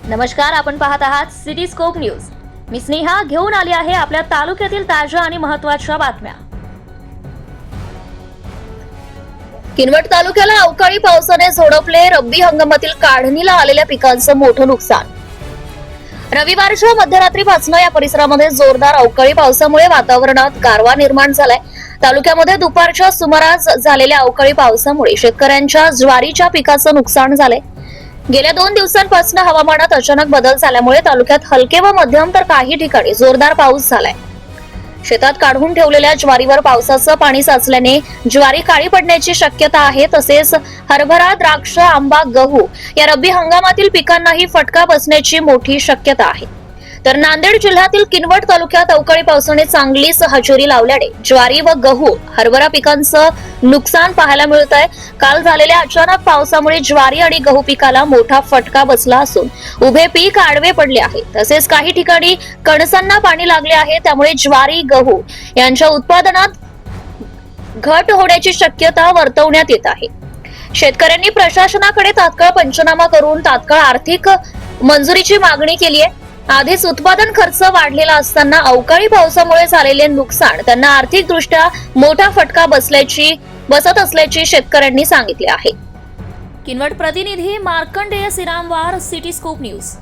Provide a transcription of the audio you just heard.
नमस्कार, आपण पाहत आहात सिटी स्कोप न्यूज। मी स्नेहा घेऊन आली आहे आपल्या तालुक्यातील ताज्या आणि महत्त्वाच्या बातम्या। किनवट तालुक्याला अवकाळी पावसाने झोडपले। रब्बी हंगामातील काढणीला आलेल्या पिकांचं मोठं नुकसान। रविवारच्या मध्यरात्रीपासून या परिसरामध्ये जोरदार अवकाळी पावसामुळे वातावरणात गारवा निर्माण झालाय। तालुक्यामध्ये दुपारच्या सुमारास झालेल्या अवकाळी पावसामुळे शेतकऱ्यांच्या ज्वारीच्या पिकाचं नुकसान झालंय। गेल्या 2 दिवसांपासून हवामानात अचानक बदल झाल्यामुळे तालुक्यात हलके व मध्यम तर काही ठिकाणी जोरदार पाऊस झालाय। शेतात काढून ठेवलेल्या ज्वारीवर पावसाचं पाणी साचल्याने ज्वारी काळी पडण्याची शक्यता आहे। तसेच हरभरा, द्राक्ष, आंबा, गहू या रब्बी हंगामातील पिकांनाही फटका बसण्याची मोठी शक्यता आहे। तर नांदेड जिल्ह्यातील किनवट तालुक्यात अवकाळी पावसाने चांगलीच हजेरी लावल्याने ज्वारी व गहू, हरभरा पिकांचं नुकसान पाहायला मिळत आहे। काल झालेल्या अचानक पावसामुळे ज्वारी आणि गहू पिकाला मोठा फटका बसला असून उभे पीक आडवे पडले आहे। तसेच काही ठिकाणी कणसांना पाणी लागले आहे, त्यामुळे ज्वारी, गहू यांच्या उत्पादनात घट होण्याची शक्यता वर्तवण्यात येत आहे। शेतकऱ्यांनी प्रशासनाकडे तात्काळ पंचनामा करून तात्काळ आर्थिक मंजुरीची मागणी केली आहे। आधीच उत्पादन खर्च वाढलेला असताना अवकाळी पावसामुळे झालेले नुकसान त्यांना आर्थिकदृष्ट्या मोठा फटका बसत असल्याची शेतकऱ्यांनी सांगितले आहे। किनवट प्रतिनिधी मार्कंडेय सिरामवार, सिटी स्कोप न्यूज।